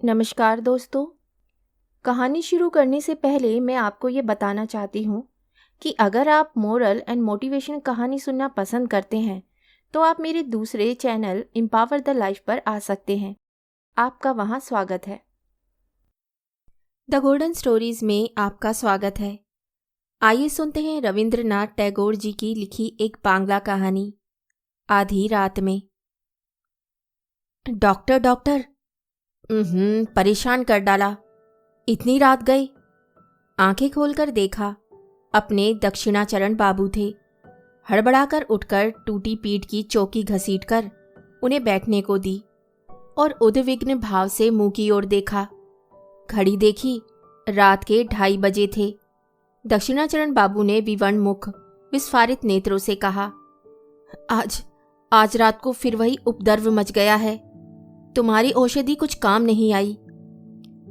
नमस्कार दोस्तों। कहानी शुरू करने से पहले मैं आपको ये बताना चाहती हूँ कि अगर आप मोरल एंड मोटिवेशन कहानी सुनना पसंद करते हैं तो आप मेरे दूसरे चैनल एम्पावर द लाइफ पर आ सकते हैं। आपका वहाँ स्वागत है। द गोल्डन स्टोरीज में आपका स्वागत है। आइए सुनते हैं रविंद्रनाथ टैगोर जी की लिखी एक बांग्ला कहानी, आधी रात में। डॉक्टर डॉक्टर, परेशान कर डाला। इतनी रात गई। आंखें खोलकर देखा, अपने दक्षिणाचरण बाबू थे। हड़बड़ाकर उठकर टूटी पीठ की चौकी घसीटकर उन्हें बैठने को दी और उद्विग्न भाव से मुंह की ओर देखा। घड़ी देखी, रात के 2:30 बजे थे। दक्षिणाचरण बाबू ने विवर्ण मुख विस्फारित नेत्रों से कहा, आज रात को फिर वही उपद्रव मच गया है। तुम्हारी औषधि कुछ काम नहीं आई।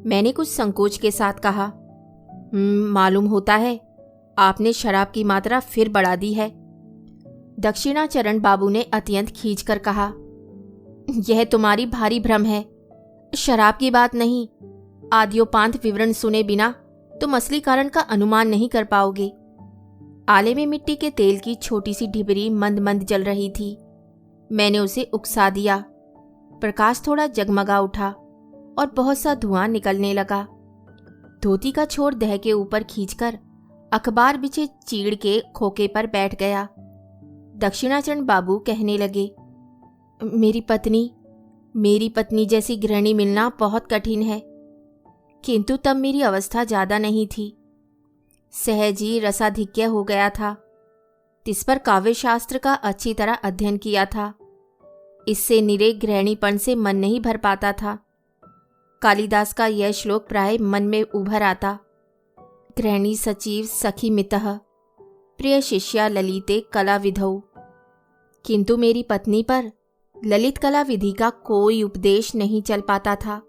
मैंने कुछ संकोच के साथ कहा, मालूम होता है आपने शराब की मात्रा फिर बढ़ा दी है। दक्षिणाचरण बाबू ने अत्यंत खींचकर कहा, यह तुम्हारी भारी भ्रम है। शराब की बात नहीं, आद्योपांत विवरण सुने बिना तुम असली कारण का अनुमान नहीं कर पाओगे। आले में मिट्टी के तेल की छोटी सी ढिबरी मंद मंद जल रही थी। मैंने उसे उकसा दिया। प्रकाश थोड़ा जगमगा उठा और बहुत सा धुआं निकलने लगा। धोती का छोर दह के ऊपर खींचकर अखबार बिछे चीड़ के खोखे पर बैठ गया। दक्षिणाचरण बाबू कहने लगे, मेरी पत्नी जैसी गृहिणी मिलना बहुत कठिन है। किंतु तब मेरी अवस्था ज्यादा नहीं थी। सहज ही रसाधिक्य हो गया था। तिस पर काव्य शास्त्र का अच्छी तरह अध्ययन किया था। इससे निरे गृहिणीपन से मन नहीं भर पाता था। कालिदास का यह श्लोक प्राय मन में उभर आता, गृहिणी सचिव सखी मितः प्रिय शिष्या ललिते कला विधौ। किंतु मेरी पत्नी पर ललित कला विधि का कोई उपदेश नहीं चल पाता था,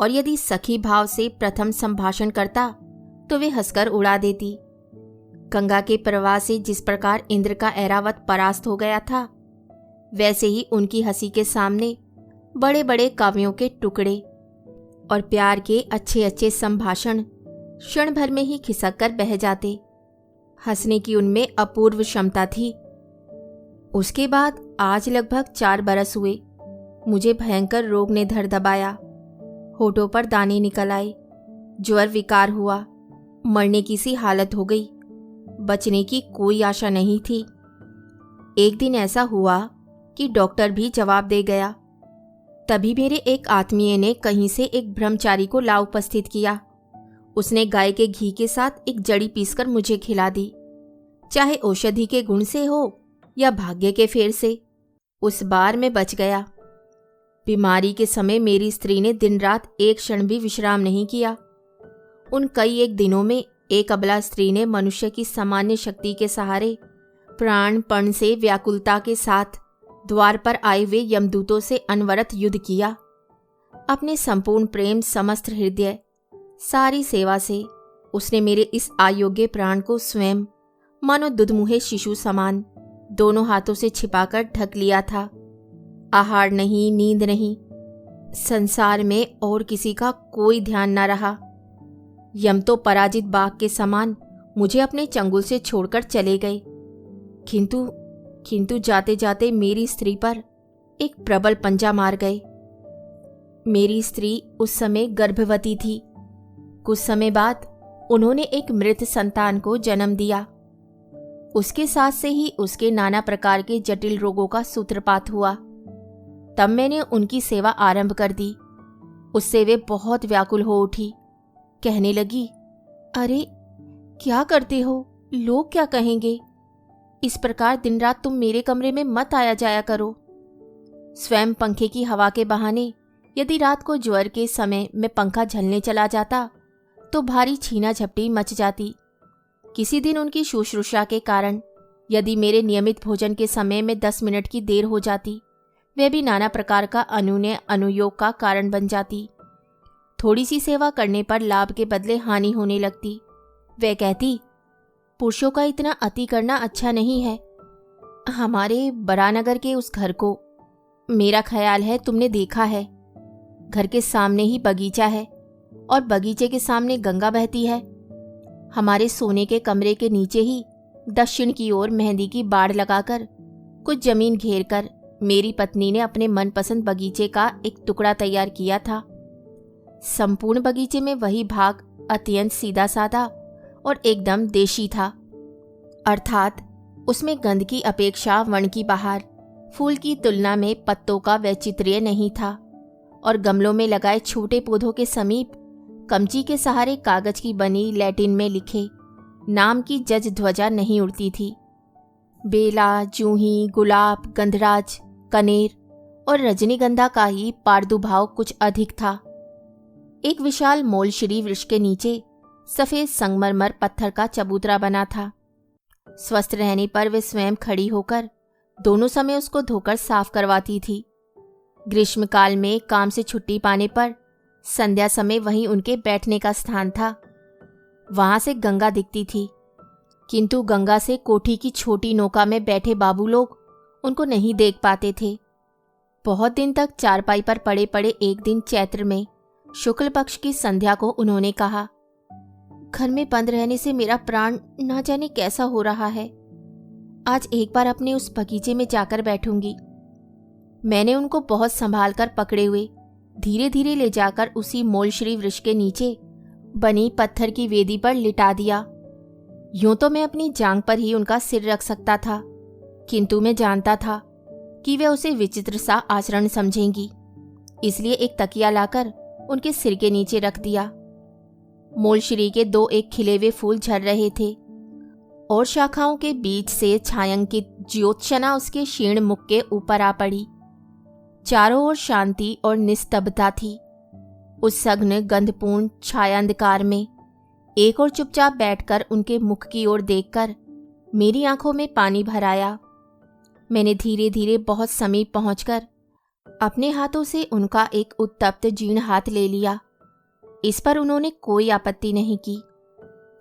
और यदि सखी भाव से प्रथम संभाषण करता तो वे हंसकर उड़ा देती। गंगा के प्रवाह से जिस प्रकार इंद्र का ऐरावत परास्त हो गया था, वैसे ही उनकी हंसी के सामने बड़े बड़े काव्यों के टुकड़े और प्यार के अच्छे अच्छे संभाषण क्षण भर में ही खिसक कर बह जाते। हंसने की उनमें अपूर्व क्षमता थी। उसके बाद आज लगभग 4 बरस हुए। मुझे भयंकर रोग ने धर दबाया। होठों पर दाने निकल आए। ज्वर विकार हुआ। मरने की सी हालत हो गई। बचने की कोई आशा नहीं थी। एक दिन ऐसा हुआ कि डॉक्टर भी जवाब दे गया। तभी मेरे एक आत्मीय ने कहीं से एक ब्रह्मचारी को ला उपस्थित किया। उसने गाय के घी के साथ एक जड़ी पीसकर मुझे खिला दी। चाहे औषधि के गुण से हो या भाग्य के फेर से, उस बार मैं बच गया। बीमारी के समय मेरी स्त्री ने दिन रात एक क्षण भी विश्राम नहीं किया। उन कई एक दिनों में एक अबला स्त्री ने मनुष्य की सामान्य शक्ति के सहारे प्राणपण से व्याकुलता के साथ द्वार पर आए हुए यमदूतों से अनवरत युद्ध किया। अपने संपूर्ण प्रेम, समस्त हृदय, सारी सेवा से उसने मेरे इस अयोग्य प्राण को स्वयं मानो दुधमुहे शिशु समान दोनों हाथों से छिपाकर ढक लिया था। आहार नहीं, नींद नहीं, संसार में और किसी का कोई ध्यान न रहा। यम तो पराजित बाघ के समान मुझे अपने चंगुल से छोड़कर चले गए। किंतु जाते जाते मेरी स्त्री पर एक प्रबल पंजा मार गए। मेरी स्त्री उस समय गर्भवती थी। कुछ समय बाद उन्होंने एक मृत संतान को जन्म दिया। उसके साथ से ही उसके नाना प्रकार के जटिल रोगों का सूत्रपात हुआ। तब मैंने उनकी सेवा आरंभ कर दी। उससे वे बहुत व्याकुल हो उठी। कहने लगी, अरे क्या करते हो, लोग क्या कहेंगे। इस प्रकार दिन रात तुम मेरे कमरे में मत आया जाया करो। स्वयं पंखे की हवा के बहाने यदि रात को ज्वर के समय में पंखा झलने चला जाता तो भारी छीना झपटी मच जाती। किसी दिन उनकी शुश्रूषा के कारण यदि मेरे नियमित भोजन के समय में 10 मिनट की देर हो जाती, वह भी नाना प्रकार का अनुनय अनुयोग का कारण बन जाती। थोड़ी सी सेवा करने पर लाभ के बदले हानि होने लगती। वह कहती, पुरुषों का इतना अति करना अच्छा नहीं है। हमारे बरानगर के उस घर को मेरा ख्याल है तुमने देखा है। घर के सामने ही बगीचा है और बगीचे के सामने गंगा बहती है। हमारे सोने के कमरे के नीचे ही दक्षिण की ओर मेहंदी की बाड़ लगाकर कुछ जमीन घेर कर मेरी पत्नी ने अपने मनपसंद बगीचे का एक टुकड़ा तैयार किया था। संपूर्ण बगीचे में वही भाग अत्यंत सीधा साधा और एकदम देशी था, अर्थात उसमें गंध की अपेक्षा वन की बहार, फूल की तुलना में पत्तों का वैचित्र्य नहीं था और गमलों में लगाए छोटे पौधों के समीप कमची के सहारे कागज की बनी लैटिन में लिखे नाम की जज ध्वजा नहीं उड़ती थी। बेला, जूही, गुलाब, गंधराज, कनेर और रजनीगंधा का ही प्रादुर्भाव कुछ अधिक था। एक विशाल मोलश्री वृक्ष के नीचे सफेद संगमरमर पत्थर का चबूतरा बना था। स्वस्थ रहने पर वे स्वयं खड़ी होकर दोनों समय उसको धोकर साफ करवाती थी। ग्रीष्मकाल में काम से छुट्टी पाने पर संध्या समय वहीं उनके बैठने का स्थान था। वहां से गंगा दिखती थी, किंतु गंगा से कोठी की छोटी नौका में बैठे बाबू लोग उनको नहीं देख पाते थे। बहुत दिन तक चारपाई पर पड़े पड़े एक दिन चैत्र में शुक्ल पक्ष की संध्या को उन्होंने कहा, घर में बंद रहने से मेरा प्राण ना जाने कैसा हो रहा है। आज एक बार अपने उस बगीचे में जाकर बैठूंगी। मैंने उनको बहुत संभाल कर पकड़े हुए धीरे धीरे ले जाकर उसी मोलश्री वृक्ष के नीचे बनी पत्थर की वेदी पर लिटा दिया। यूं तो मैं अपनी जांघ पर ही उनका सिर रख सकता था, किंतु मैं जानता था कि वे उसे विचित्र सा आचरण समझेंगी, इसलिए एक तकिया लाकर उनके सिर के नीचे रख दिया। मोलश्री के दो एक खिले हुए फूल झड़ रहे थे और शाखाओं के बीच से छायांकित ज्योत्सना उसके क्षीण मुख के ऊपर आ पड़ी। चारों ओर शांति और निस्तब्धता थी। उस सघन गंधपूर्ण छायांधकार में एक और चुपचाप बैठकर उनके मुख की ओर देखकर मेरी आंखों में पानी भर आया। मैंने धीरे धीरे बहुत समीप पहुंचकर अपने हाथों से उनका एक उत्तप्त जीर्ण हाथ ले लिया। इस पर उन्होंने कोई आपत्ति नहीं की।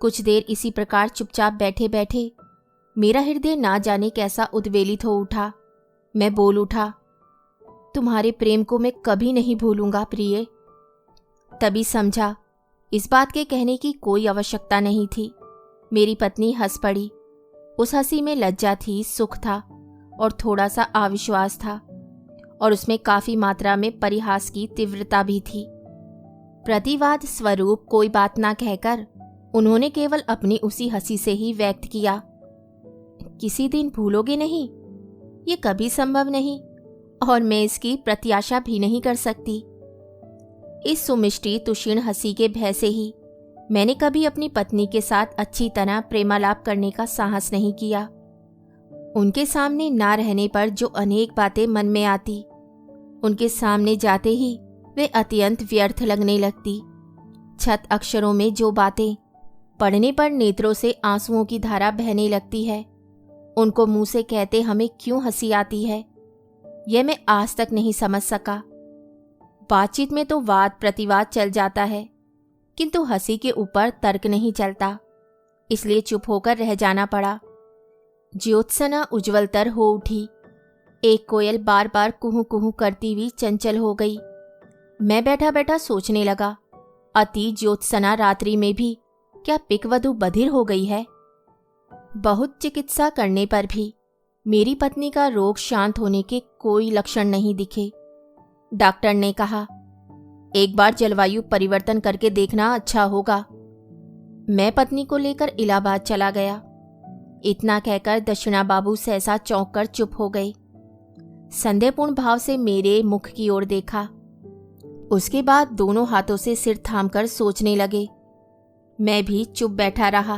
कुछ देर इसी प्रकार चुपचाप बैठे बैठे मेरा हृदय ना जाने कैसा उद्वेलित हो उठा। मैं बोल उठा, तुम्हारे प्रेम को मैं कभी नहीं भूलूंगा प्रिय। तभी समझा इस बात के कहने की कोई आवश्यकता नहीं थी। मेरी पत्नी हंस पड़ी। उस हंसी में लज्जा थी, सुख था और थोड़ा सा अविश्वास था, और उसमें काफी मात्रा में परिहास की तीव्रता भी थी। प्रतिवाद स्वरूप कोई बात ना कहकर उन्होंने केवल अपनी उसी हंसी से ही व्यक्त किया, किसी दिन भूलोगे नहीं? ये कभी संभव नहीं और मैं इसकी प्रत्याशा भी नहीं कर सकती। इस सुमिष्टि तुषीण हंसी के भय से ही मैंने कभी अपनी पत्नी के साथ अच्छी तरह प्रेमालाप करने का साहस नहीं किया। उनके सामने ना रहने पर जो अनेक बातें मन में आती, उनके सामने जाते ही वे अत्यंत व्यर्थ लगने लगती। छत अक्षरों में जो बातें पढ़ने पर नेत्रों से आंसुओं की धारा बहने लगती है, उनको मुंह से कहते हमें क्यों हंसी आती है, यह मैं आज तक नहीं समझ सका। बातचीत में तो वाद प्रतिवाद चल जाता है, किंतु हंसी के ऊपर तर्क नहीं चलता, इसलिए चुप होकर रह जाना पड़ा। ज्योत्सना उज्ज्वलतर हो उठी। एक कोयल बार बार कुहू कुहू करती हुई चंचल हो गई। मैं बैठा बैठा सोचने लगा, अति ज्योत्सना रात्रि में भी क्या पिकवधू बधिर हो गई है? बहुत चिकित्सा करने पर भी मेरी पत्नी का रोग शांत होने के कोई लक्षण नहीं दिखे। डॉक्टर ने कहा, एक बार जलवायु परिवर्तन करके देखना अच्छा होगा। मैं पत्नी को लेकर इलाहाबाद चला गया। इतना कहकर दक्षिणा बाबू सहसा चौंक कर चुप हो गए। संदेहपूर्ण भाव से मेरे मुख की ओर देखा। उसके बाद दोनों हाथों से सिर थामकर सोचने लगे। मैं भी चुप बैठा रहा।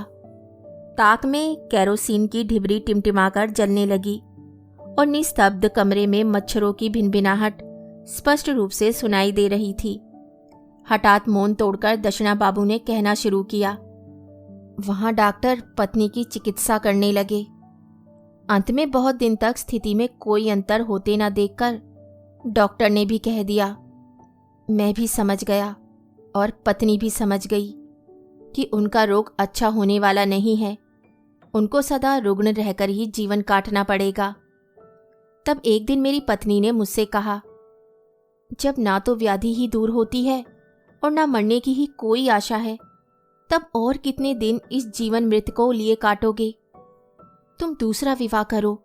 ताक में केरोसिन की ढिबरी टिमटिमाकर जलने लगी और निस्तब्ध कमरे में मच्छरों की भिनभिनाहट स्पष्ट रूप से सुनाई दे रही थी। हठात मौन तोड़कर दक्षिणा बाबू ने कहना शुरू किया। वहां डॉक्टर पत्नी की चिकित्सा करने लगे। अंत में बहुत दिन तक स्थिति में कोई अंतर होते न देखकर डॉक्टर ने भी कह दिया, मैं भी समझ गया और पत्नी भी समझ गई कि उनका रोग अच्छा होने वाला नहीं है। उनको सदा रुग्ण रहकर ही जीवन काटना पड़ेगा। तब एक दिन मेरी पत्नी ने मुझसे कहा, जब ना तो व्याधि ही दूर होती है और ना मरने की ही कोई आशा है, तब और कितने दिन इस जीवन मृत को लिए काटोगे? तुम दूसरा विवाह करो।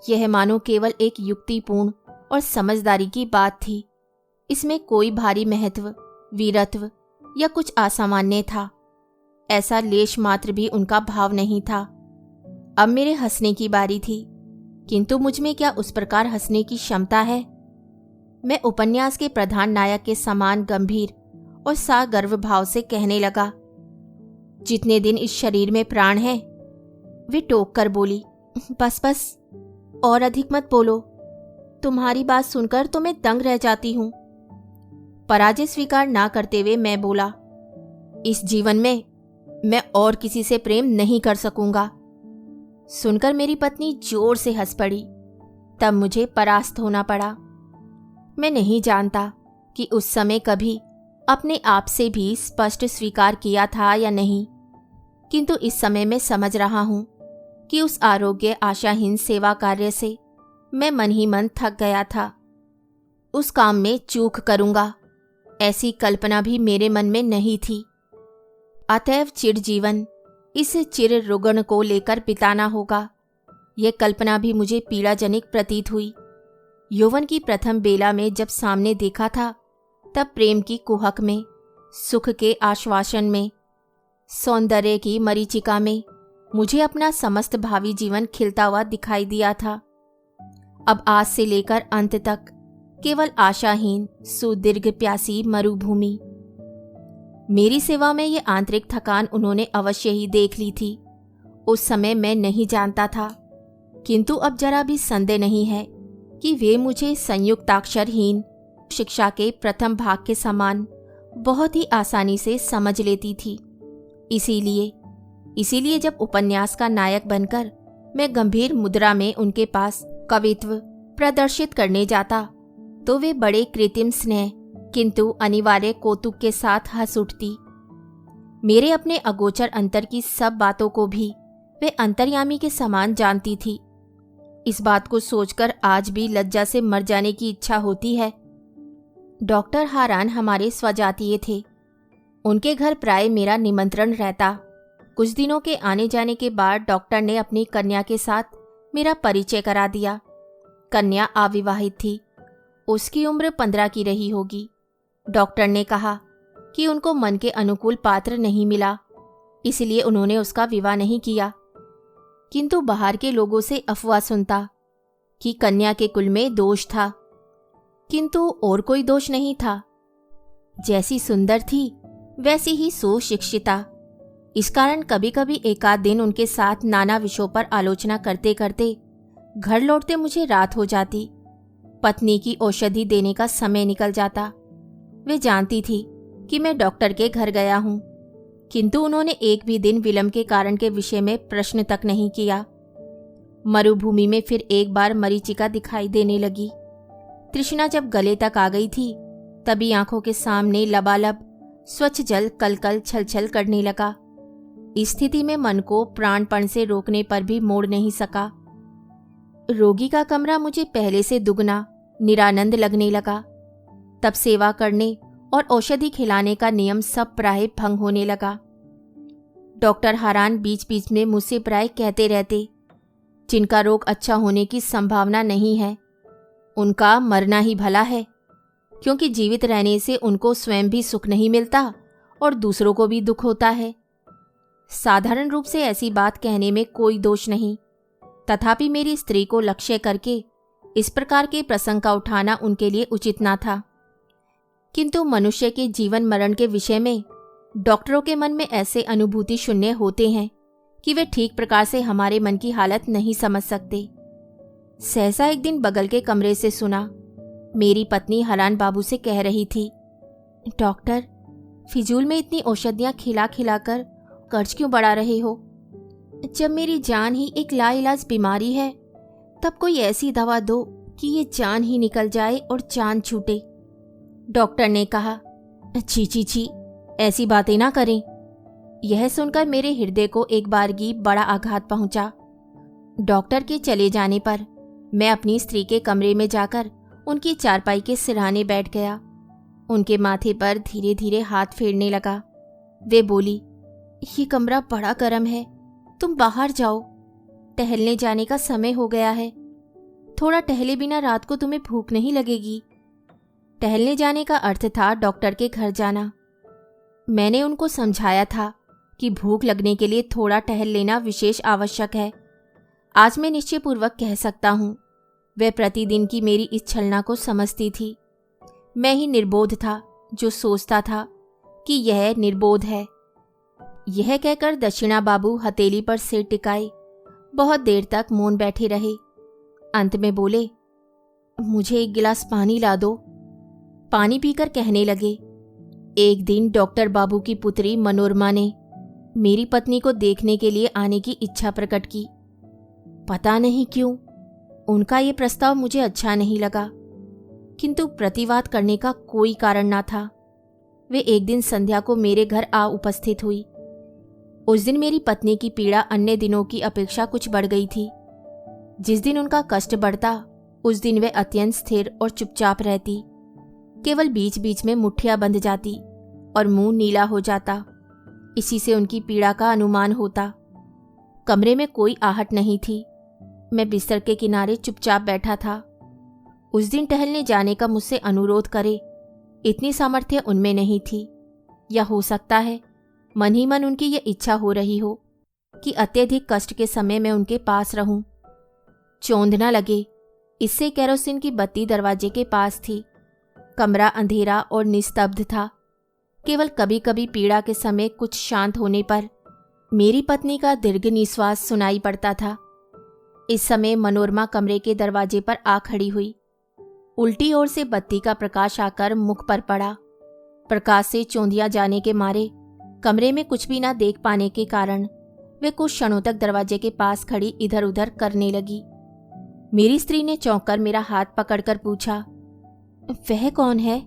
यह मानो केवल एक युक्तिपूर्ण और समझदारी की बात थी। इसमें कोई भारी महत्व, वीरत्व या कुछ असामान्य था, ऐसा लेश मात्र भी उनका भाव नहीं था। अब मेरे हंसने की बारी थी, किंतु मुझ में क्या उस प्रकार हंसने की क्षमता है? मैं उपन्यास के प्रधान नायक के समान गंभीर और सागर्व भाव से कहने लगा, जितने दिन इस शरीर में प्राण है। वे टोक कर बोली, बस बस, और अधिक मत बोलो। तुम्हारी बात सुनकर तो मैं दंग रह जाती हूं। पराजय स्वीकार ना करते हुए मैं बोला, इस जीवन में मैं और किसी से प्रेम नहीं कर सकूंगा। सुनकर मेरी पत्नी जोर से हंस पड़ी। तब मुझे परास्त होना पड़ा। मैं नहीं जानता कि उस समय कभी अपने आप से भी स्पष्ट स्वीकार किया था या नहीं, किंतु इस समय मैं समझ रहा हूं कि उस आरोग्य आशाहीन सेवा कार्य से मैं मन ही मन थक गया था। उस काम में चूक करूंगा, ऐसी कल्पना भी मेरे मन में नहीं थी। अतएव चिर जीवन इस चिर रुग्ण को लेकर बिताना होगा, यह कल्पना भी मुझे पीड़ाजनक प्रतीत हुई। यौवन की प्रथम बेला में जब सामने देखा था, तब प्रेम की कुहक में, सुख के आश्वासन में, सौंदर्य की मरीचिका में मुझे अपना समस्त भावी जीवन खिलता हुआ दिखाई दिया था। अब आज से लेकर अंत तक केवल आशाहीन सुदीर्घ प्यासी मरुभूमि। मेरी सेवा में ये आंतरिक थकान उन्होंने अवश्य ही देख ली थी। उस समय मैं नहीं जानता था, किंतु अब जरा भी संदेह नहीं है कि वे मुझे संयुक्ताक्षरहीन शिक्षा के प्रथम भाग के समान बहुत ही आसानी से समझ लेती थी। इसीलिए जब उपन्यास का नायक बनकर मैं गंभीर मुद्रा में उनके पास कवित्व प्रदर्शित करने जाता, तो वे बड़े कृत्रिम स्नेह किंतु अनिवार्य कौतुक के साथ हंस उठती। मेरे अपने अगोचर अंतर की सब बातों को भी वे अंतर्यामी के समान जानती थी। इस बात को सोचकर आज भी लज्जा से मर जाने की इच्छा होती है। डॉक्टर हारान हमारे स्वजातीय थे। उनके घर प्राय मेरा निमंत्रण रहता। कुछ दिनों के आने जाने के बाद डॉक्टर ने अपनी कन्या के साथ मेरा परिचय करा दिया। कन्या अविवाहित थी, उसकी उम्र 15 की रही होगी। डॉक्टर ने कहा कि उनको मन के अनुकूल पात्र नहीं मिला, इसलिए उन्होंने उसका विवाह नहीं किया। किंतु बाहर के लोगों से अफवाह सुनता कि कन्या के कुल में दोष था, किंतु और कोई दोष नहीं था। जैसी सुंदर थी वैसी ही सुशिक्षिता। इस कारण कभी कभी एकाध दिन उनके साथ नाना विषयों पर आलोचना करते करते घर लौटते मुझे रात हो जाती। पत्नी की औषधि देने का समय निकल जाता। वे जानती थी कि मैं डॉक्टर के घर गया हूं, किंतु उन्होंने एक भी दिन विलंब के कारण के विषय में प्रश्न तक नहीं किया। मरुभूमि में फिर एक बार मरीचिका दिखाई देने लगी। तृष्णा जब गले तक आ गई थी, तभी आंखों के सामने लबालब स्वच्छ जल कलकल छलछल करने लगा। इस स्थिति में मन को प्राणपण से रोकने पर भी मोड़ नहीं सका। रोगी का कमरा मुझे पहले से दुगना निरानंद लगने लगा। तब सेवा करने और औषधि खिलाने का नियम सब प्राय भंग होने लगा। डॉक्टर हारान बीच बीच में मुझसे प्राय कहते रहते, जिनका रोग अच्छा होने की संभावना नहीं है, उनका मरना ही भला है, क्योंकि जीवित रहने से उनको स्वयं भी सुख नहीं मिलता और दूसरों को भी दुख होता है। साधारण रूप से ऐसी बात कहने में कोई दोष नहीं, तथापि मेरी स्त्री को लक्ष्य करके इस प्रकार के प्रसंग का उठाना उनके लिए उचित ना था। किंतु मनुष्य के जीवन मरण के विषय में डॉक्टरों के मन में ऐसे अनुभूति शून्य होते हैं कि वे ठीक प्रकार से हमारे मन की हालत नहीं समझ सकते। सहसा एक दिन बगल के कमरे से सुना, मेरी पत्नी हरान बाबू से कह रही थी, डॉक्टर, फिजूल में इतनी औषधियां खिला खिलाकर कर्ज क्यों बढ़ा रहे हो? जब मेरी जान ही एक लाइलाज बीमारी है, तब कोई ऐसी दवा दो कि ये जान ही निकल जाए और जान छूटे। डॉक्टर ने कहा, छी छी छी, ऐसी बातें ना करें। यह सुनकर मेरे हृदय को एक बारगी बड़ा आघात पहुंचा। डॉक्टर के चले जाने पर मैं अपनी स्त्री के कमरे में जाकर उनकी चारपाई के सिरहाने बैठ गया। उनके माथे पर धीरे धीरे हाथ फेरने लगा। वे बोली, ये कमरा बड़ा गर्म है, तुम बाहर जाओ, टहलने जाने का समय हो गया है। थोड़ा टहले बिना रात को तुम्हें भूख नहीं लगेगी। टहलने जाने का अर्थ था डॉक्टर के घर जाना। मैंने उनको समझाया था कि भूख लगने के लिए थोड़ा टहल लेना विशेष आवश्यक है। आज मैं निश्चयपूर्वक कह सकता हूँ, वह प्रतिदिन की मेरी इस छलना को समझती थी। मैं ही निर्बोध था जो सोचता था कि यह निर्बोध है। यह कहकर दक्षिणा बाबू हथेली पर सिर टिकाए बहुत देर तक मौन बैठे रहे। अंत में बोले, मुझे एक गिलास पानी ला दो। पानी पीकर कहने लगे, एक दिन डॉक्टर बाबू की पुत्री मनोरमा ने मेरी पत्नी को देखने के लिए आने की इच्छा प्रकट की। पता नहीं क्यों उनका ये प्रस्ताव मुझे अच्छा नहीं लगा, किंतु प्रतिवाद करने का कोई कारण ना था। वे एक दिन संध्या को मेरे घर आ उपस्थित हुई। उस दिन मेरी पत्नी की पीड़ा अन्य दिनों की अपेक्षा कुछ बढ़ गई थी। जिस दिन उनका कष्ट बढ़ता उस दिन वे अत्यंत स्थिर और चुपचाप रहती। केवल बीच बीच में मुट्ठियां बंध जाती और मुंह नीला हो जाता। इसी से उनकी पीड़ा का अनुमान होता। कमरे में कोई आहट नहीं थी। मैं बिस्तर के किनारे चुपचाप बैठा था। उस दिन टहलने जाने का मुझसे अनुरोध करे इतनी सामर्थ्य उनमें नहीं थी, या हो सकता है मन ही मन उनकी ये इच्छा हो रही हो कि अत्यधिक कष्ट के समय मैं उनके पास रहूं। चौंध न लगे, इससे केरोसिन की बत्ती दरवाजे के पास थी। कमरा अंधेरा और निस्तब्ध था। केवल कभी कभी पीड़ा के समय कुछ शांत होने पर मेरी पत्नी का दीर्घ निश्वास सुनाई पड़ता था। इस समय मनोरमा कमरे के दरवाजे पर आ खड़ी हुई। उल्टी ओर से बत्ती का प्रकाश आकर मुख पर पड़ा। प्रकाश से चौंधिया जाने के मारे कमरे में कुछ भी ना देख पाने के कारण वे कुछ क्षणों तक दरवाजे के पास खड़ी इधर उधर करने लगी। मेरी स्त्री ने चौंक कर मेरा हाथ पकड़कर पूछा, वह कौन है?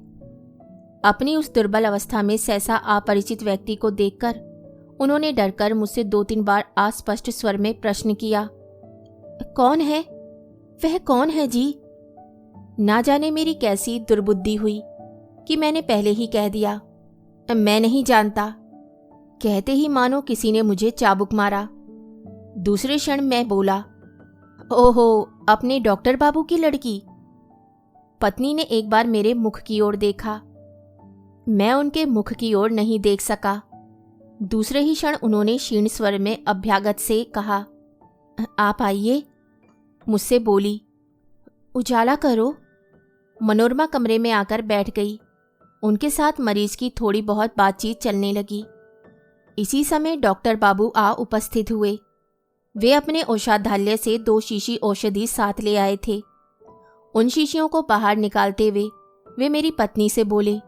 अपनी उस दुर्बल अवस्था में सहसा अपरिचित व्यक्ति को देखकर उन्होंने डरकर मुझसे 2-3 बार अस्पष्ट स्वर में प्रश्न किया, कौन है? वह कौन है जी? ना जाने मेरी कैसी दुर्बुद्धि हुई कि मैंने पहले ही कह दिया, मैं नहीं जानता। कहते ही मानो किसी ने मुझे चाबुक मारा। दूसरे क्षण मैं बोला, ओहो, अपने डॉक्टर बाबू की लड़की। पत्नी ने एक बार मेरे मुख की ओर देखा। मैं उनके मुख की ओर नहीं देख सका। दूसरे ही क्षण उन्होंने क्षीण स्वर में अभ्यागत से कहा, आप आइए। मुझसे बोली, उजाला करो। मनोरमा कमरे में आकर बैठ गई। उनके साथ मरीज की थोड़ी बहुत बातचीत चलने लगी। इसी समय डॉक्टर बाबू आ उपस्थित हुए। वे अपने औषधालय से 2 शीशी औषधि साथ ले आए थे। उन शीशियों को बाहर निकालते हुए वे मेरी पत्नी से बोले,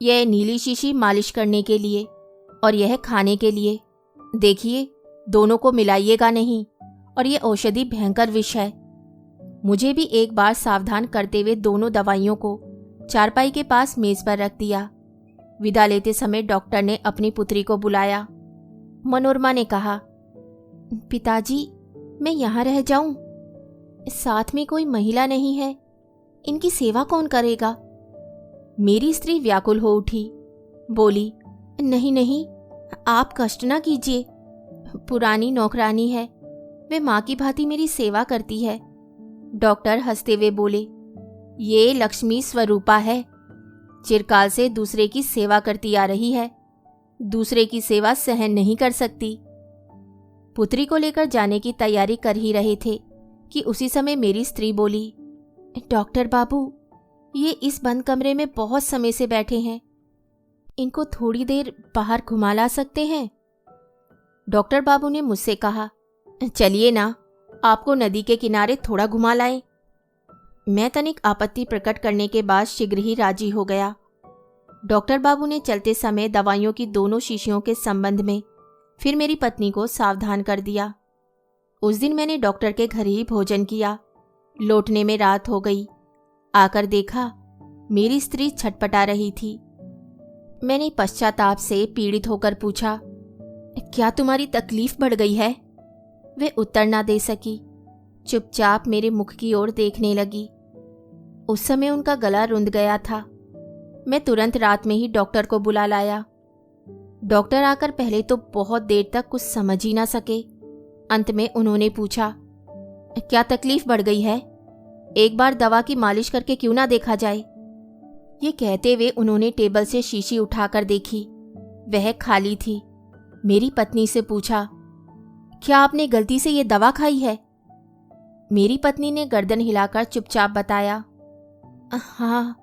यह नीली शीशी मालिश करने के लिए और यह खाने के लिए। देखिए, दोनों को मिलाइएगा नहीं, और यह औषधि भयंकर विष है। मुझे भी एक बार सावधान करते हुए दोनों दवाइयों को चारपाई के पास मेज पर रख दिया। विदा लेते समय डॉक्टर ने अपनी पुत्री को बुलाया। मनोरमा ने कहा, पिताजी, मैं यहाँ रह जाऊं? साथ में कोई महिला नहीं है, इनकी सेवा कौन करेगा? मेरी स्त्री व्याकुल हो उठी, बोली, नहीं नहीं, आप कष्ट ना कीजिए। पुरानी नौकरानी है, वे माँ की भांति मेरी सेवा करती है। डॉक्टर हंसते हुए बोले, ये लक्ष्मी स्वरूपा है, चिरकाल से दूसरे की सेवा करती आ रही है, दूसरे की सेवा सहन नहीं कर सकती। पुत्री को लेकर जाने की तैयारी कर ही रहे थे कि उसी समय मेरी स्त्री बोली, डॉक्टर बाबू, ये इस बंद कमरे में बहुत समय से बैठे हैं, इनको थोड़ी देर बाहर घुमा ला सकते हैं? डॉक्टर बाबू ने मुझसे कहा, चलिए ना, आपको नदी के किनारे थोड़ा घुमा लाएं। मैं तनिक आपत्ति प्रकट करने के बाद शीघ्र ही राजी हो गया। डॉक्टर बाबू ने चलते समय दवाइयों की दोनों शीशियों के संबंध में फिर मेरी पत्नी को सावधान कर दिया। उस दिन मैंने डॉक्टर के घर ही भोजन किया। लौटने में रात हो गई। आकर देखा मेरी स्त्री छटपटा रही थी। मैंने पश्चाताप से पीड़ित होकर पूछा, क्या तुम्हारी तकलीफ बढ़ गई है? वे उत्तर ना दे सकी, चुपचाप मेरे मुख की ओर देखने लगी। उस समय उनका गला रुंध गया था। मैं तुरंत रात में ही डॉक्टर को बुला लाया। डॉक्टर आकर पहले तो बहुत देर तक कुछ समझ ही ना सके। अंत में उन्होंने पूछा, क्या तकलीफ बढ़ गई है? एक बार दवा की मालिश करके क्यों ना देखा जाए? ये कहते हुए उन्होंने टेबल से शीशी उठाकर देखी। वह खाली थी। मेरी पत्नी से पूछा, क्या आपने गलती से ये दवा खाई है? मेरी पत्नी ने गर्दन हिलाकर चुपचाप बताया, हाँ।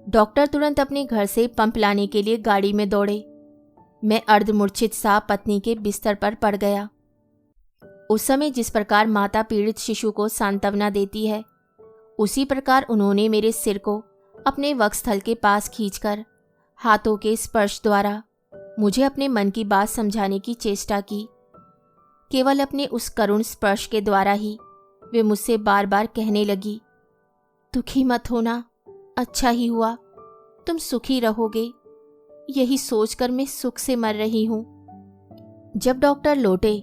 डॉक्टर तुरंत अपने घर से पंप लाने के लिए गाड़ी में दौड़े। मैं अर्धमूर्छित सा पत्नी के बिस्तर पर पड़ गया। उस समय जिस प्रकार माता पीड़ित शिशु को सांत्वना देती है, उसी प्रकार उन्होंने मेरे सिर को अपने वक्षस्थल के पास खींचकर हाथों के स्पर्श द्वारा मुझे अपने मन की बात समझाने की चेष्टा की। केवल अपने उस करुण स्पर्श के द्वारा ही वे मुझसे बार बार कहने लगी, दुखी मत होना, अच्छा ही हुआ, तुम सुखी रहोगे। यही सोचकर मैं सुख से मर रही हूं। जब डॉक्टर लौटे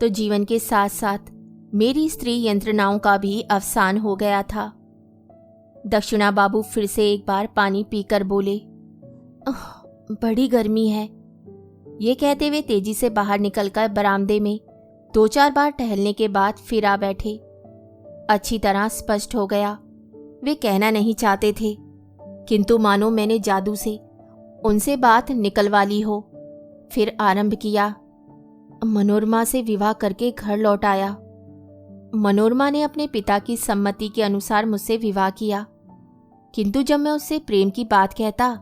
तो जीवन के साथ साथ मेरी स्त्री यंत्रणाओं का भी अवसान हो गया था। दक्षिणा बाबू फिर से एक बार पानी पीकर बोले, बड़ी गर्मी है। ये कहते हुए तेजी से बाहर निकलकर बरामदे में 2-4 बार टहलने के बाद फिर आ बैठे। अच्छी तरह स्पष्ट हो गया, वे कहना नहीं चाहते थे, किंतु मानो मैंने जादू से उनसे बात निकलवा ली हो। फिर आरंभ किया, मनोरमा से विवाह करके घर लौट आया। मनोरमा ने अपने पिता की सम्मति के अनुसार मुझसे विवाह किया, किंतु जब मैं उससे प्रेम की बात कहता,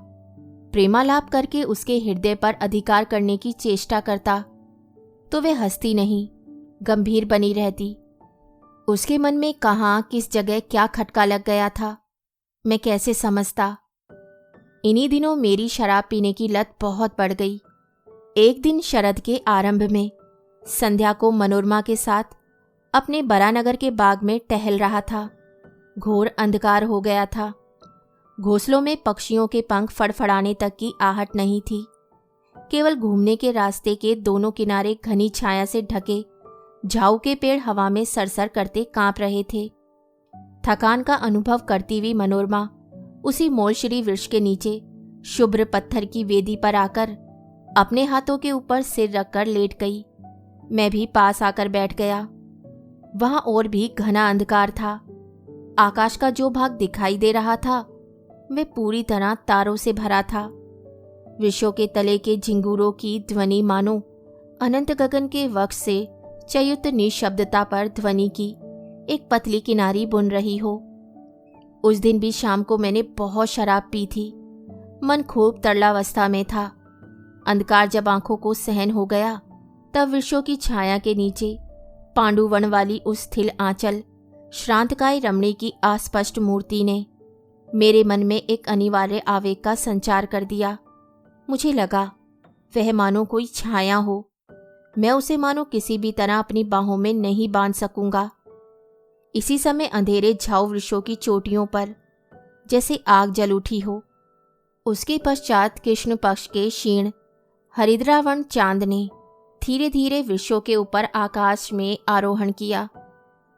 प्रेमालाप करके उसके हृदय पर अधिकार करने की चेष्टा करता, तो वे हंसती नहीं, गंभीर बनी रहती। उसके मन में कहाँ किस जगह क्या खटका लग गया था, मैं कैसे समझता। इन्हीं दिनों मेरी शराब पीने की लत बहुत बढ़ गई। एक दिन शरद के आरंभ में संध्या को मनोरमा के साथ अपने बरानगर के बाग में टहल रहा था। घोर अंधकार हो गया था। घोंसलों में पक्षियों के पंख फड़फड़ाने तक की आहट नहीं थी। केवल घूमने के रास्ते के दोनों किनारे घनी छाया से ढके झाऊ के पेड़ हवा में सरसर करते कांप रहे थे। थकान का अनुभव करती हुई मनोरमा उसी मोलश्री वृक्ष के नीचे शुभ्र पत्थर की वेदी पर आकर अपने हाथों के ऊपर सिर रखकर लेट गई। मैं भी पास आकर बैठ गया। वहां और भी घना अंधकार था। आकाश का जो भाग दिखाई दे रहा था वह पूरी तरह तारों से भरा था। विश्व के तले के झिंगूरों की ध्वनि मानो अनंत गगन के वक्ष से चयुत निशब्दता पर ध्वनि की एक पतली किनारी बुन रही हो। उस दिन भी शाम को मैंने बहुत शराब पी थी। मन खूब तरलावस्था में था। अंधकार जब आंखों को सहन हो गया, तब वृक्षों की छाया के नीचे पांडुवन वाली उस स्थिर आंचल श्रांतकाय रमणी की अस्पष्ट मूर्ति ने मेरे मन में एक अनिवार्य आवेग का संचार कर दिया। मुझे लगा वह मानो कोई छाया हो। मैं उसे मानो किसी भी तरह अपनी बाहों में नहीं बांध सकूंगा। इसी समय अंधेरे झाऊ वृक्षों की चोटियों पर जैसे आग जल उठी हो। उसके पश्चात कृष्ण पक्ष के क्षीण हरिद्रावर्ण चांद ने धीरे धीरे वृक्षों के ऊपर आकाश में आरोहण किया।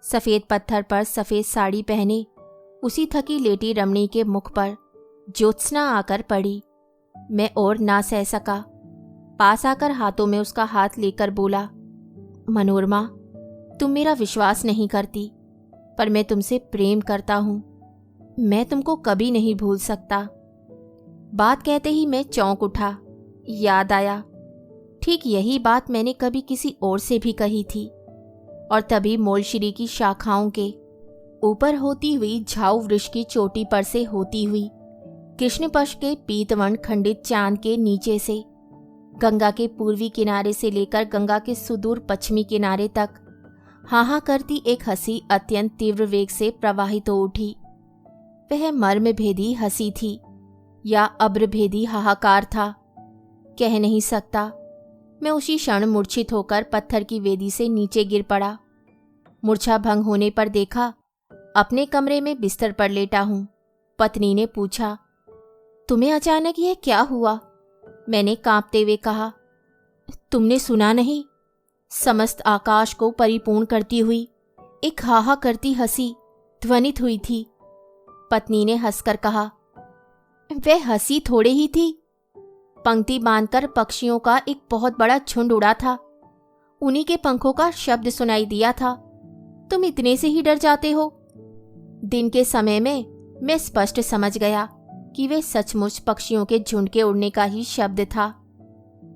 सफ़ेद पत्थर पर सफ़ेद साड़ी पहने उसी थकी लेटी रमणी के मुख पर ज्योत्सना आकर पड़ी। मैं और ना सह सका। पास आकर हाथों में उसका हाथ लेकर बोला, मनोरमा, तुम मेरा विश्वास नहीं करती, पर मैं तुमसे प्रेम करता हूँ। मैं तुमको कभी नहीं भूल सकता। बात कहते ही मैं चौंक उठा। याद आया, ठीक यही बात मैंने कभी किसी और से भी कही थी। और तभी मोलश्री की शाखाओं के ऊपर होती हुई झाऊ वृक्ष की चोटी पर से होती हुई कृष्ण पक्ष के पीतवर्ण खंडित चांद के नीचे से गंगा के पूर्वी किनारे से लेकर गंगा के सुदूर पश्चिमी किनारे तक हाहा करती एक हंसी अत्यंत तीव्र वेग से प्रवाहित हो उठी। वह मर्म भेदी हंसी थी या अब्र भेदी हाहाकार था, कह नहीं सकता। मैं उसी क्षण मूर्छित होकर पत्थर की वेदी से नीचे गिर पड़ा। मूर्छा भंग होने पर देखा अपने कमरे में बिस्तर पर लेटा हूं। पत्नी ने पूछा, तुम्हें अचानक यह क्या हुआ? मैंने कांपते हुए कहा, तुमने सुना नहीं? समस्त आकाश को परिपूर्ण करती हुई एक हाहा करती हंसी ध्वनित हुई थी। पत्नी ने हंसकर कहा। वह हंसी थोड़े ही थी। पंक्ति बांधकर पक्षियों का एक बहुत बड़ा झुंड उड़ा था। उन्हीं के पंखों का शब्द सुनाई दिया था। तुम इतने से ही डर जाते हो? दिन के समय में मैं स्पष्ट समझ गया कि वे सचमुच पक्षियों के झुंड के उड़ने का ही शब्द था।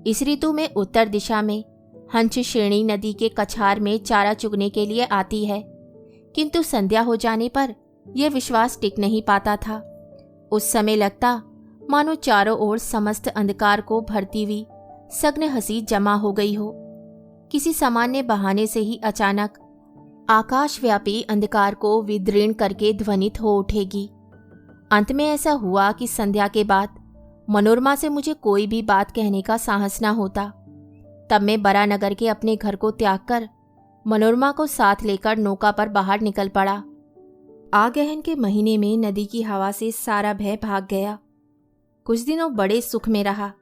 इस ऋतु में उत्तर दिशा में हंसश्रेणी नदी के कछार में चारा चुगने के लिए आती है, किंतु संध्या हो जाने पर यह विश्वास टिक नहीं पाता था। उस समय लगता मानो चारों ओर समस्त अंधकार को भरती हुई सघन हंसी जमा हो गई हो। किसी सामान्य बहाने से ही अचानक आकाशव्यापी अंधकार को विदीर्ण करके ध्वनित हो उठेगी। अंत में ऐसा हुआ कि संध्या के बाद मनोरमा से मुझे कोई भी बात कहने का साहस न होता। तब मैं बरानगर के अपने घर को त्याग कर मनोरमा को साथ लेकर नौका पर बाहर निकल पड़ा। आगहन के महीने में नदी की हवा से सारा भय भाग गया। कुछ दिनों बड़े सुख में रहा।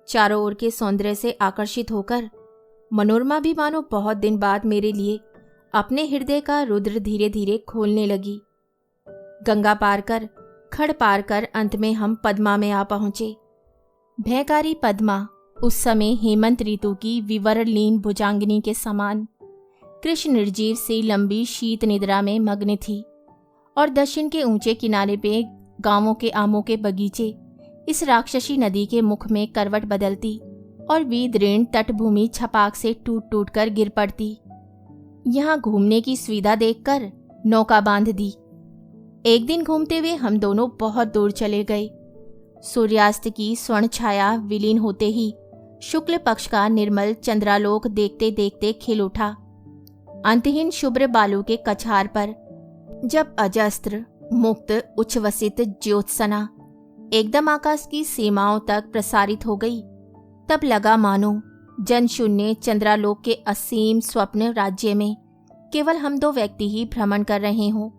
चारों ओर के सौंदर्य से आकर्षित होकर मनोरमा भी मानो बहुत दिन बाद मेरे लिए अपने हृदय का रुद्र धीरे धीरे खोलने लगी। गंगा पार कर, खड़ पार कर अंत में हम पद्मा में आ पहुंचे। भयकारी पद्मा उस समय हेमंत ऋतु की विवरलीन भुजांगिनी के समान कृष्ण निर्जीव से लंबी शीत निद्रा में मग्न थी, और दक्षिण के ऊंचे किनारे पे गांवों के आमों के बगीचे इस राक्षसी नदी के मुख में करवट बदलती और विदीर्ण तटभूमि छपाक से टूट टूट कर गिर पड़ती। यहाँ घूमने की सुविधा देखकर नौका बांध दी। एक दिन घूमते हुए हम दोनों बहुत दूर चले गए। सूर्यास्त की स्वर्ण छाया विलीन होते ही शुक्ल पक्ष का निर्मल चंद्रालोक देखते देखते खिल उठा। अंतहीन शुभ्र बालू के कछार पर जब अजस्त्र मुक्त उच्छ्वसित ज्योत्सना एकदम आकाश की सीमाओं तक प्रसारित हो गई, तब लगा मानो जनशून्य चंद्रालोक के असीम स्वप्न राज्य में केवल हम दो व्यक्ति ही भ्रमण कर रहे हों।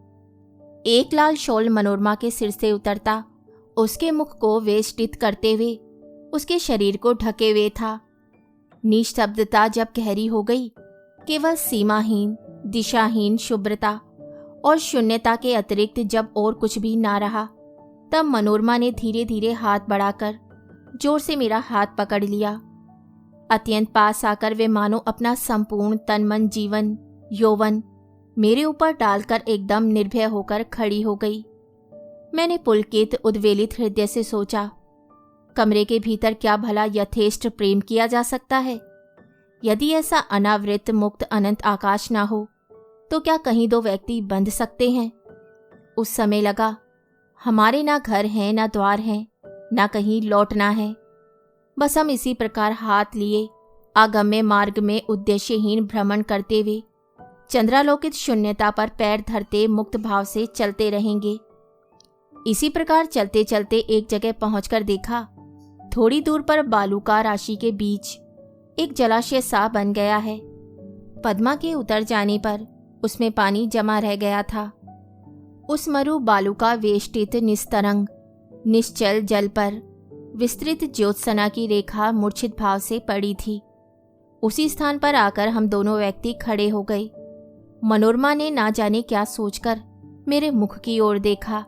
एक लाल शॉल मनोरमा के सिर से उतरता उसके मुख को वेष्टित करते हुए उसके शरीर को ढके हुए था। निस्तब्धता जब गहरी हो गई, केवल सीमाहीन दिशाहीन शुभ्रता और शून्यता के अतिरिक्त जब और कुछ भी ना रहा, तब मनोरमा ने धीरे धीरे हाथ बढ़ाकर जोर से मेरा हाथ पकड़ लिया। अत्यंत पास आकर वे मानो अपना संपूर्ण तन मन जीवन यौवन मेरे ऊपर डालकर एकदम निर्भय होकर खड़ी हो गई। मैंने पुलकित उद्वेलित हृदय से सोचा, कमरे के भीतर क्या भला यथेष्ट प्रेम किया जा सकता है? यदि ऐसा अनावृत मुक्त अनंत आकाश ना हो तो क्या कहीं दो व्यक्ति बंध सकते हैं? उस समय लगा हमारे ना घर हैं, ना द्वार हैं, ना कहीं लौटना है। बस हम इसी प्रकार हाथ लिए आगम्य मार्ग में उद्देश्यहीन भ्रमण करते हुए चंद्रालोकित शून्यता पर पैर धरते मुक्त भाव से चलते रहेंगे। इसी प्रकार चलते चलते एक जगह पहुंचकर देखा, थोड़ी दूर पर बालूका राशि के बीच एक जलाशय सा बन गया है। पद्मा के उतर जाने पर उसमें पानी जमा रह गया था। उस मरु बालूका वेष्टित निस्तरंग निश्चल जल पर विस्तृत ज्योत्सना की रेखा मूर्छित भाव से पड़ी थी। उसी स्थान पर आकर हम दोनों व्यक्ति खड़े हो गए। मनोरमा ने ना जाने क्या सोचकर मेरे मुख की ओर देखा।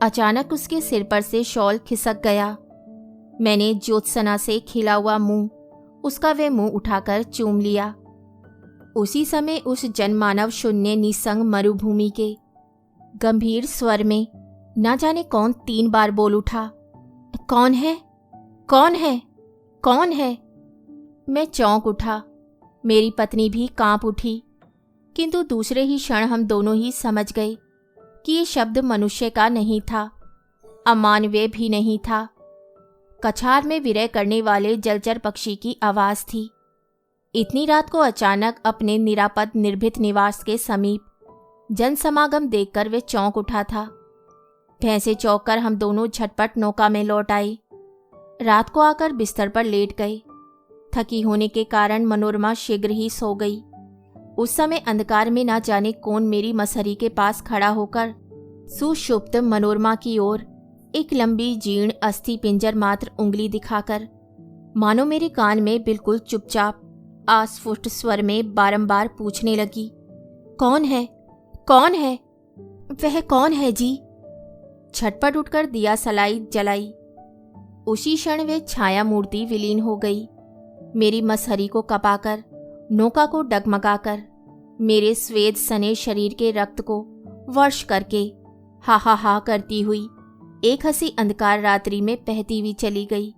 अचानक उसके सिर पर से शॉल खिसक गया। मैंने ज्योत्सना से खिला हुआ मुंह उसका वे मुंह उठाकर चूम लिया। उसी समय उस जनमानव शून्य निसंग मरुभूमि के गंभीर स्वर में ना जाने कौन 3 बार बोल उठा, कौन है? कौन है? कौन है? मैं चौंक उठा। मेरी पत्नी भी कांप उठी, किंतु दूसरे ही क्षण हम दोनों ही समझ गए कि ये शब्द मनुष्य का नहीं था, अमानवीय भी नहीं था। कछार में विरह करने वाले जलचर पक्षी की आवाज थी। इतनी रात को अचानक अपने निरापद निर्भीत निवास के समीप जनसमागम देखकर वे चौंक उठा था। भैंसे चौंक कर हम दोनों झटपट नौका में लौट आए। रात को आकर बिस्तर पर लेट गए। थकी होने के कारण मनोरमा शीघ्र ही सो गई। उस समय अंधकार में ना जाने कौन मेरी मसहरी के पास खड़ा होकर सुषुप्त मनोरमा की ओर एक लंबी जीर्ण अस्थि पिंजर मात्र उंगली दिखाकर मानो मेरे कान में बिल्कुल चुपचाप अस्फुट स्वर में बारंबार पूछने लगी, कौन है? कौन है? वह कौन है जी? झटपट उठकर दिया सलाई जलाई। उसी क्षण वे छाया मूर्ति विलीन हो गई। मेरी मसहरी को कपाकर, नौका को डगमगाकर, मेरे स्वेद सने शरीर के रक्त को वर्ष करके हा हा हा करती हुई एक हंसी अंधकार रात्रि में बहती हुई चली गई।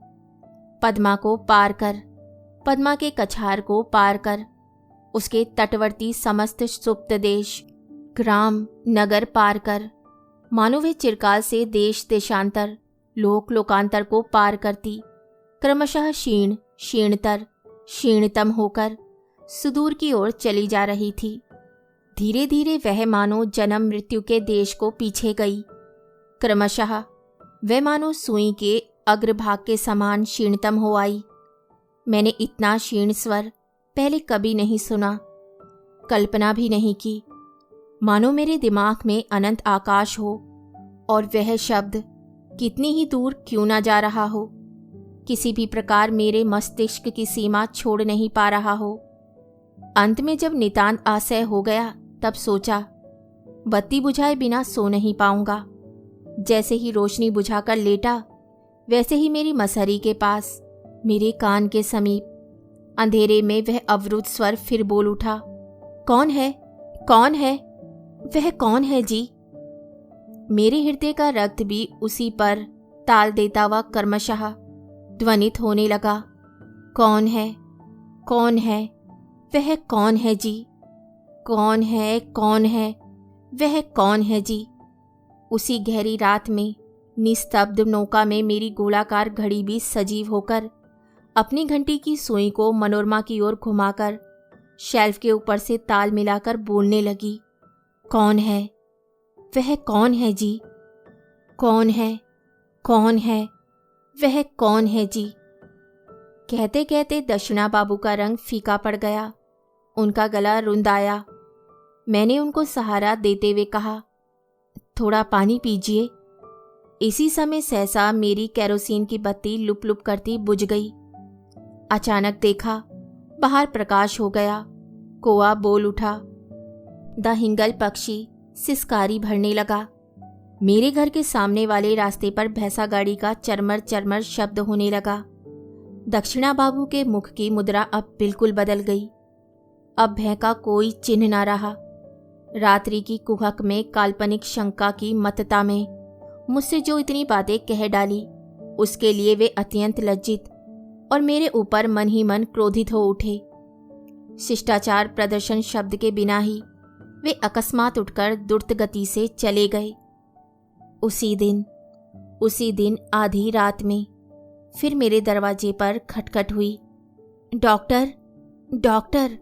पद्मा को पार कर, पद्मा के कछार को पार कर, उसके तटवर्ती समस्त सुप्त देश, ग्राम, नगर पार कर, मानो वे चिरकाल से देश देशांतर, लोक लोकांतर को पार करती, क्रमशः क्षीण क्षीणतर क्षीणतम होकर सुदूर की ओर चली जा रही थी। धीरे धीरे वह मानो जन्म मृत्यु के देश को पीछे गई। क्रमशः वह मानो सुई के अग्रभाग के समान क्षीणतम हो आई। मैंने इतना क्षीण स्वर पहले कभी नहीं सुना, कल्पना भी नहीं की। मानो मेरे दिमाग में अनंत आकाश हो और वह शब्द कितनी ही दूर क्यों ना जा रहा हो, किसी भी प्रकार मेरे मस्तिष्क की सीमा छोड़ नहीं पा रहा हो। अंत में जब नितांत असह्य हो गया तब सोचा, बत्ती बुझाए बिना सो नहीं पाऊंगा। जैसे ही रोशनी बुझाकर लेटा, वैसे ही मेरी मसहरी के पास, मेरे कान के समीप अंधेरे में वह अवरुद्ध स्वर फिर बोल उठा, कौन है, कौन है, वह कौन है जी? मेरे हृदय का रक्त भी उसी पर ताल देता हुआ क्रमशः ध्वनित होने लगा, कौन है, कौन है, वह कौन है जी? कौन है, कौन है, वह कौन है जी? उसी गहरी रात में निस्तब्ध नौका में मेरी गोलाकार घड़ी भी सजीव होकर अपनी घंटी की सुई को मनोरमा की ओर घुमाकर शेल्फ के ऊपर से ताल मिलाकर बोलने लगी, कौन है, वह कौन है जी? कौन है, कौन है, वह कौन है जी? कहते कहते दक्षिणा बाबू का रंग फीका पड़ गया, उनका गला रुंध आया। मैंने उनको सहारा देते हुए कहा, थोड़ा पानी पीजिए। इसी समय सहसा मेरी केरोसिन की बत्ती लुप लुप करती बुझ गई। अचानक देखा, बाहर प्रकाश हो गया। कौआ बोल उठा। द हिंगल पक्षी सिसकारी भरने लगा। मेरे घर के सामने वाले रास्ते पर भैंसा गाड़ी का चरमर चरमर शब्द होने लगा। दक्षिणा बाबू के मुख की मुद्रा अब बिल्कुल बदल गई। अब भय का कोई चिन्ह ना रहा। रात्रि की कुहक में, काल्पनिक शंका की मतता में मुझसे जो इतनी बातें कह डाली, उसके लिए वे अत्यंत लज्जित और मेरे ऊपर मन ही मन क्रोधित हो उठे। शिष्टाचार प्रदर्शन शब्द के बिना ही वे अकस्मात उठकर द्रुत गति से चले गए। उसी दिन आधी रात में फिर मेरे दरवाजे पर खटखट हुई। Doctor, doctor.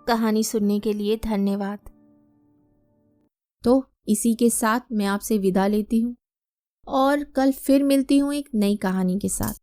कहानी सुनने के लिए धन्यवाद। तो इसी के साथ मैं आपसे विदा लेती हूँ और कल फिर मिलती हूँ एक नई कहानी के साथ।